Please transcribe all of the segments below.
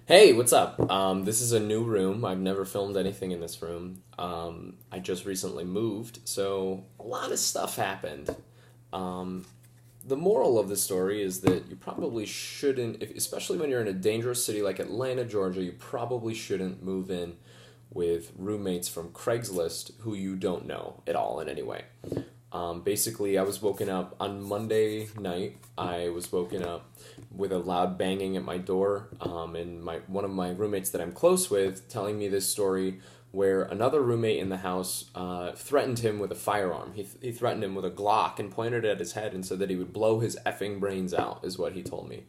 Hey, what's up? This is a new room. I've never filmed anything in this room. I just recently moved, so a lot of stuff happened. Um, the moral of the story is that you probably shouldn't, especially when you're in a dangerous city like Atlanta, Georgia, you probably shouldn't move in with roommates from Craigslist who you don't know at all in any way. Basically, I was woken up on Monday night. I was woken up with a loud banging at my door, and one of my roommates that I'm close with telling me this story where another roommate in the house threatened him with a firearm. He threatened him with a Glock and pointed it at his head and said that he would blow his effing brains out, is what he told me.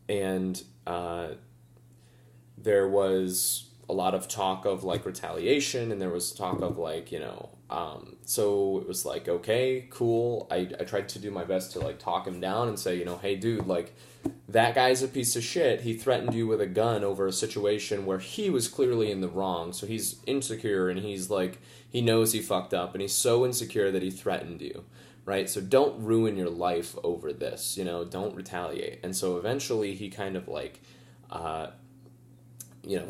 And there was a lot of talk of like retaliation, and there was talk of like, so it was like, okay, cool. I tried to do my best to like talk him down and say, hey dude, like that guy's a piece of shit. He threatened you with a gun over a situation where he was clearly in the wrong. So he's insecure, and he's like, he knows he fucked up, and he's so insecure that he threatened you. Right? So don't ruin your life over this, don't retaliate. And so eventually he kind of like,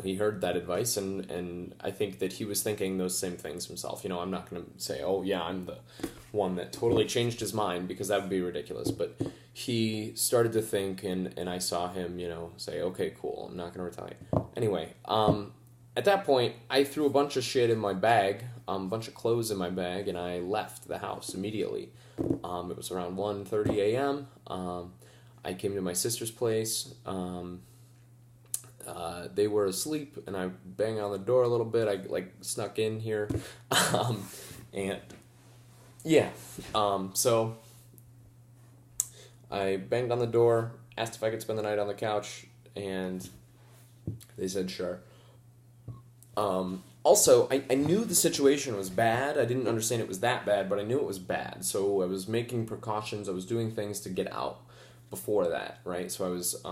he heard that advice, and I think that he was thinking those same things himself. I'm not going to say, oh, yeah, I'm the one that totally changed his mind, because that would be ridiculous. But he started to think, and I saw him, say, okay, cool, I'm not going to retaliate. Anyway, at that point, I threw a bunch of shit in my bag, a bunch of clothes in my bag, and I left the house immediately. It was around 1:30 a.m. I came to my sister's place. They were asleep, and I banged on the door a little bit. I like snuck in here, and yeah. So I banged on the door, asked if I could spend the night on the couch, and they said sure. Also, I knew the situation was bad. I didn't understand it was that bad, but I knew it was bad. So I was making precautions. I was doing things to get out before that, right? So I was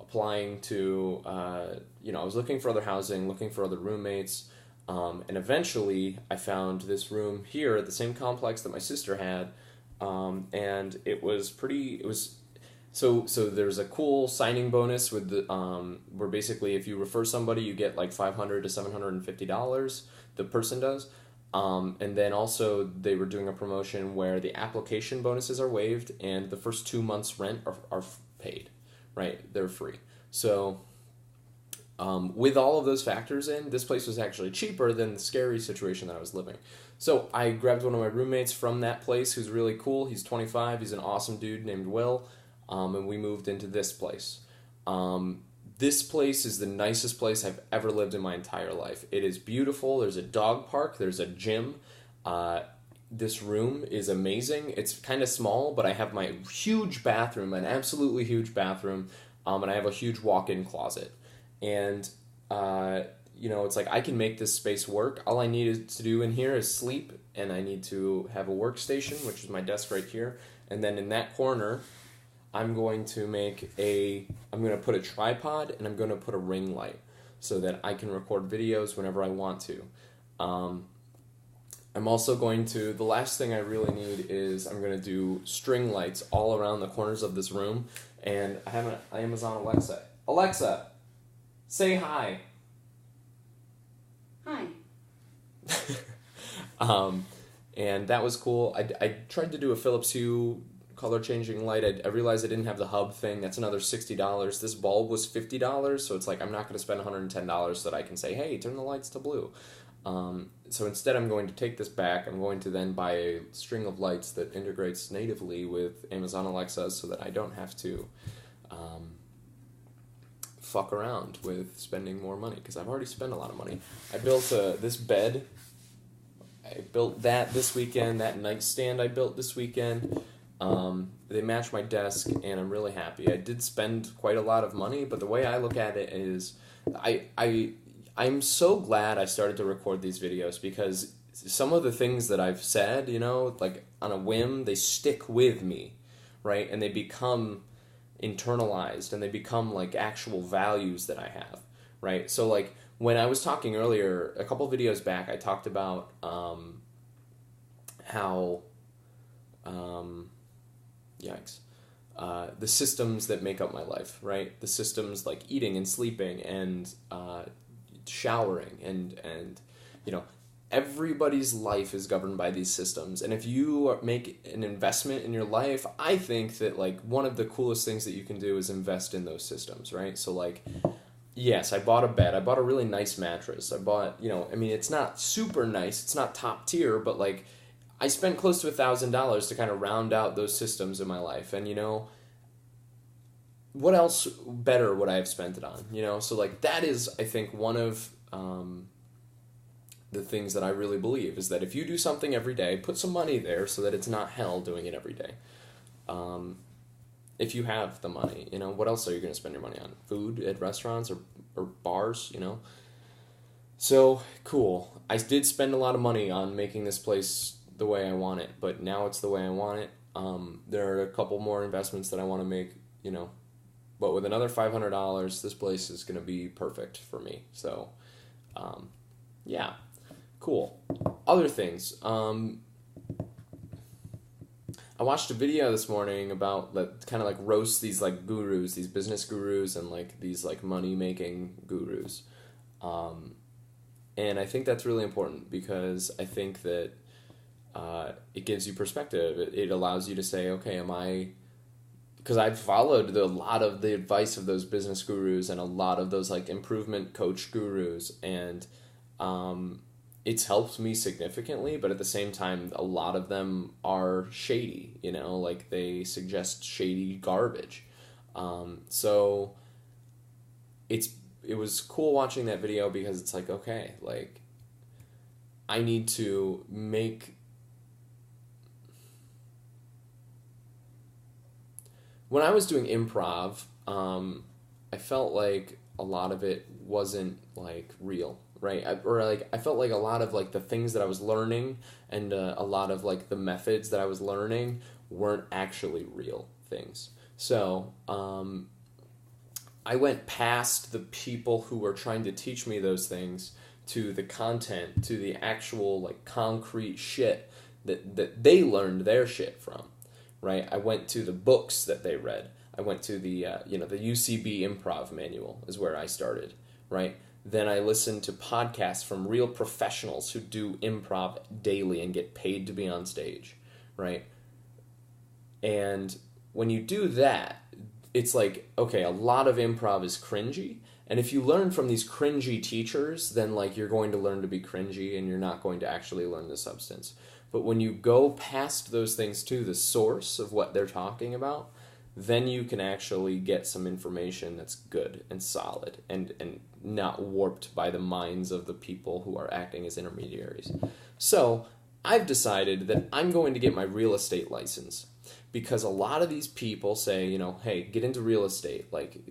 applying to, I was looking for other housing, looking for other roommates, and eventually I found this room here at the same complex that my sister had, and so there's a cool signing bonus with the, where basically if you refer somebody, you get like $500 to $750, the person does. And then also they were doing a promotion where the application bonuses are waived and the first 2 months rent are paid. Right, they're free. So, with all of those factors in, this place was actually cheaper than the scary situation that I was living. So I grabbed one of my roommates from that place who's really cool. He's 25. He's an awesome dude named Will, and we moved into this place. This place is the nicest place I've ever lived in my entire life. It is beautiful. There's a dog park. There's a gym. This room is amazing. It's kind of small, but I have my huge bathroom, an absolutely huge bathroom, and I have a huge walk-in closet. And, it's like I can make this space work. All I need to do in here is sleep, and I need to have a workstation, which is my desk right here. And then in that corner, I'm going to put a tripod, and I'm going to put a ring light so that I can record videos whenever I want to. I'm also the last thing I really need is I'm going to do string lights all around the corners of this room, and I have an Amazon Alexa. Alexa, say hi. Hi. And that was cool. I tried to do a Philips Hue color changing light. I realized I didn't have the hub thing. That's another $60. This bulb was $50, so it's like I'm not going to spend $110 so that I can say, hey, turn the lights to blue. So instead I'm going to take this back. I'm going to then buy a string of lights that integrates natively with Amazon Alexa so that I don't have to fuck around with spending more money, because I've already spent a lot of money. I built this bed. I built that this weekend. That nightstand I built this weekend. They match my desk, and I'm really happy. I did spend quite a lot of money, but the way I look at it is I'm so glad I started to record these videos, because some of the things that I've said, like on a whim, they stick with me, right? And they become internalized, and they become like actual values that I have, right? So like when I was talking earlier, a couple videos back, I talked about how, yikes. the systems that make up my life, right? The systems like eating and sleeping and showering and you know, everybody's life is governed by these systems. And if you make an investment in your life, I think that like one of the coolest things that you can do is invest in those systems, right? So like, yes, I bought a bed. I bought a really nice mattress. I bought, I mean, it's not super nice. It's not top tier, but like I spent close to $1,000 to kind of round out those systems in my life. And, what else better would I have spent it on? So like that is, I think, one of the things that I really believe is that if you do something every day, put some money there so that it's not hell doing it every day. If you have the money, what else are you going to spend your money on? Food at restaurants or bars, So, cool. I did spend a lot of money on making this place the way I want it, but now it's the way I want it. There are a couple more investments that I want to make, but with another $500, this place is going to be perfect for me. So, yeah, cool. Other things. I watched a video this morning about kind of like roast these like gurus, these business gurus and like these like money making gurus. And I think that's really important because I think that it gives you perspective. It allows you to say, okay, because I've followed a lot of the advice of those business gurus and a lot of those like improvement coach gurus, and it's helped me significantly, but at the same time, a lot of them are shady, like they suggest shady garbage. So it was cool watching that video because it's like, okay, like I need to make... When I was doing improv, I felt like a lot of it wasn't like real. Right, I felt like a lot of like the things that I was learning and a lot of like the methods that I was learning weren't actually real things. So I went past the people who were trying to teach me those things to the content, to the actual like concrete shit that they learned their shit from. Right, I went to the books that they read. I went to the the UCB improv manual is where I started. Right. Then I listened to podcasts from real professionals who do improv daily and get paid to be on stage, right? And when you do that, it's like, okay, a lot of improv is cringy. And if you learn from these cringy teachers, then like you're going to learn to be cringy and you're not going to actually learn the substance. But when you go past those things to the source of what they're talking about, then you can actually get some information that's good and solid and not warped by the minds of the people who are acting as intermediaries. So I've decided that I'm going to get my real estate license because a lot of these people say, hey, get into real estate. Like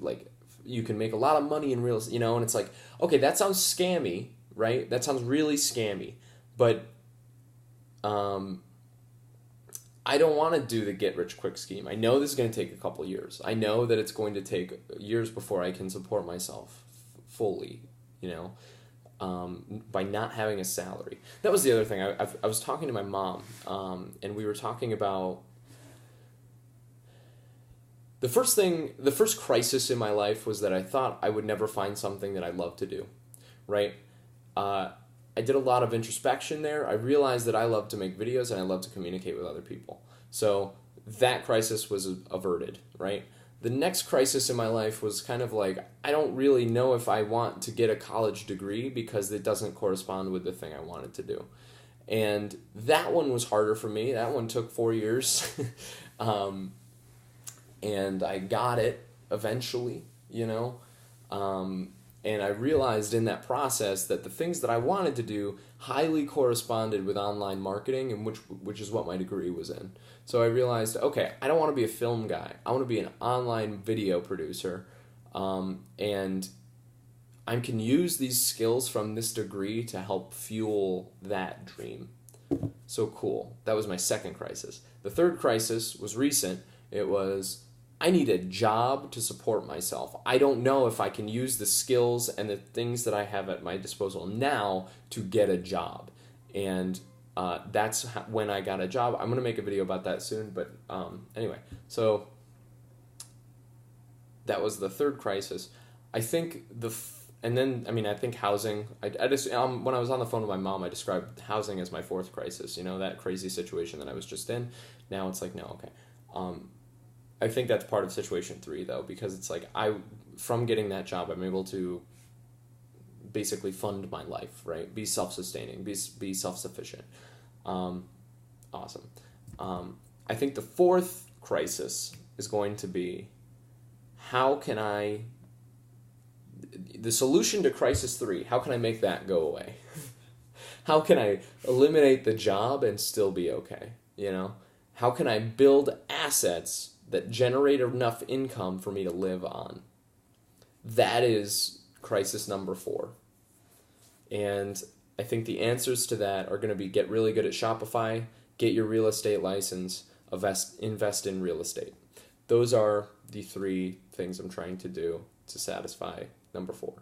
you can make a lot of money in real estate, and it's like, okay, that sounds scammy, right? That sounds really scammy. But I don't want to do the get-rich-quick scheme. I know this is going to take a couple years. I know that it's going to take years before I can support myself fully, by not having a salary. That was the other thing. I was talking to my mom, and we were talking about the first crisis in my life was that I thought I would never find something that I love to do, right? I did a lot of introspection there. I realized that I love to make videos and I love to communicate with other people. So that crisis was averted, right? The next crisis in my life was kind of like, I don't really know if I want to get a college degree because it doesn't correspond with the thing I wanted to do. And that one was harder for me. That one took 4 years. And I got it eventually, and I realized in that process that the things that I wanted to do highly corresponded with online marketing, and which is what my degree was in. So I realized, okay, I don't want to be a film guy. I want to be an online video producer, and I can use these skills from this degree to help fuel that dream. So cool. That was my second crisis. The third crisis was recent. It was, I need a job to support myself. I don't know if I can use the skills and the things that I have at my disposal now to get a job. And that's when I got a job. I'm going to make a video about that soon. But anyway, so that was the third crisis. I think and then, I mean, I think housing, I just, when I was on the phone with my mom, I described housing as my fourth crisis, that crazy situation that I was just in. Now it's like, no, okay. I think that's part of situation 3, though, because it's like, from getting that job, I'm able to basically fund my life, right? Be self-sustaining, be self-sufficient. Awesome. I think the fourth crisis is going to be, how can the solution to crisis 3, how can I make that go away? How can I eliminate the job and still be okay? How can I build assets that generate enough income for me to live on? That is crisis number 4. And I think the answers to that are going to be get really good at Shopify, get your real estate license, invest in real estate. Those are the 3 things I'm trying to do to satisfy number 4.